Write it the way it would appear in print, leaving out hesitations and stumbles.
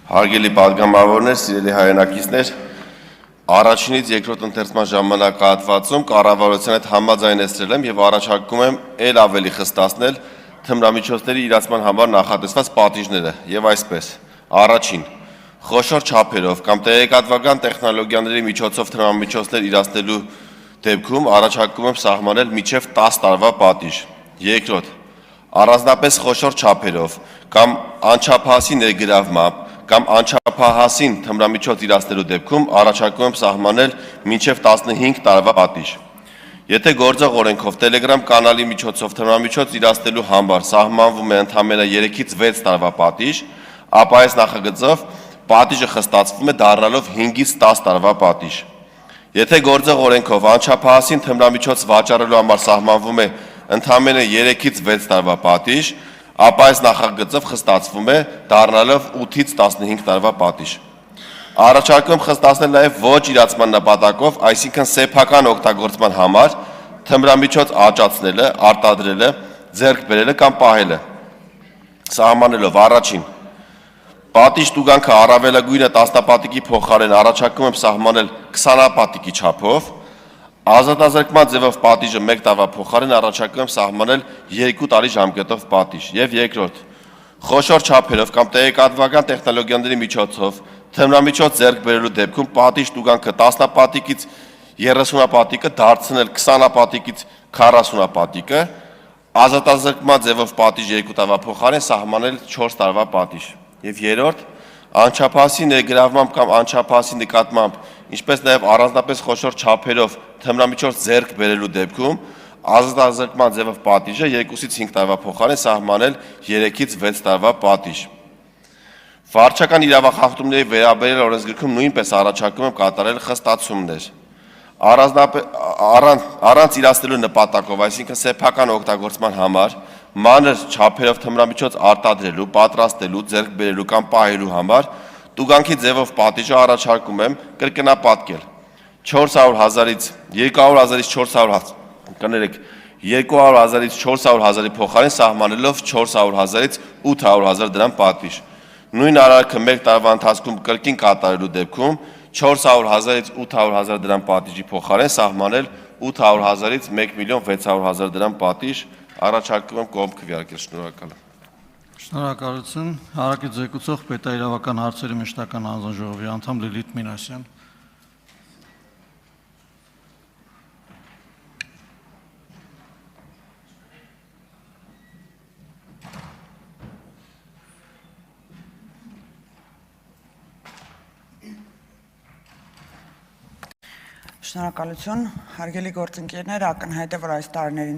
Հարգելի պատգամավորներ, սիրելի հայրենակիցներ, առաջինից երկրորդ ընթերցման ժամանակահատվածում կառավարության հետ համաձայնեցրել եմ եւ առաջարկում եմ ել ավելի խստացնել թմրամիջոցների իրացման համար նախատեսված պատիժները եւ այսպես. Առաջին, խոշոր չափերով կամ տեղեկատվական տեխնոլոգիաների միջոցով թմրամիջոցներ իրացնելու դեպքում առաջարկում եմ սահմանել մինչև 10 տարվա պատիժ։ Երկրորդ, առանձնապես խոշոր չափերով կամ անչափահասի ներգրավմամբ կամ անչափահասին թմրամիջոց իրացնելու դեպքում առաջարկում եմ սահմանել մինչև 15 տարվա պատիժ։ Եթե գործող օրենքով Telegram կանալի միջոցով թմրամիջոց իրացնելու համար սահմանվում է ընդամենը 3-ից 6 տարվա պատիժ, ապա այս նախագծով պատիժը խստացվում է դառնալով 5-ից 10 տարվա պատիժ։ Եթե գործող օրենքով անչափահասին թմրամիջոց վաճառելու համար սահմանվում է ընդամենը 3-ից 6 տարվա պատիժ, ապա այս նախագծով խստացվում է դառնալով 8-ից 15 տարվա պատիժ։ Առաջարկում եմ խստացնել նաև ոչ իրացման նպատակով, այսինքն սեփական օգտագործման համար թմրամիջոց աճացնելը, արտադրելը, ձեռք բերելը կամ պահելը։ Սահմանելով առաջին, պատիժ տուգանքը առավելագույնը 10 պատիկի փոխարեն առաջարկում եմ սահմանել 20 պատիկի չափով, ազատազրկման ձևով պատիժը 1 տարվա փոխարեն առաջարկում եմ սահմանել 2 տարի ժամկետով պատիժ։ Եվ երկրորդ, խոշոր չափերով կամ տեղեկատվական տեխնոլոգիաների միջոցով թմրամիջոց ձեռք բերելու դեպքում պատիժ տուգանքը 10 պատիկից 30 պատիկը դարձնել 20 պատիկից 40 պատիկը, ազատազրկման ձևով պատիժ 2 տարվա փոխարեն սահմանել 4 տարվա պատիժ։ Եվ երրորդ, անչափահասի ներգրավմամբ կամ անչափահասի նկատմամբ, ինչպես նաև առանձնապես խոշոր չափերով թմրամիջոց ձեռք բերելու դեպքում ազատազրկման ձևով պատիժը 2-ից 5 տարվա փոխարեն սահմանել 3-ից 6 տարվա պատիժ։ Վարչական իրավախախտումների վերաբերյալ օրենսգրքում նույնպես առաջարկում եմ կատարել խստացումներ։ Առանց իրացնելու նպատակով, այսինքն սեփական օգտագործման համար մանր չափերով թմրամիջոց արտադրելու, պատրաստելու, ձեռք բերելու կամ պահելու համար տուգանքի ձևով պատիժը առաջարկում եմ կրկնապատկել 400,000-ից 400,000-ի փոխարեն սահմանելով 400,000-ից 800,000 դրամ պատիժ։ Նույն արարքը 1 տարվա ընթացքում կրկին կատարելու դեպքում 400,000-ից 800,000 դրամ պատիժի փոխարեն սահմանել 800,000-ից 1,600,000 դրամ պատիժ։ Առաջարկում եմ կողմ քվեարկել։ Շնորհակալ եմ։ Շնորհակալություն։ Հարակից զեկուցող պետաիրավական հարցերի մշտական հանձնաժողովի անդամ Լիլիթ Մինասյան։ Շնորհակալություն, հարգելի գործընկերներ, ակնհայտ է, որ այս տարիների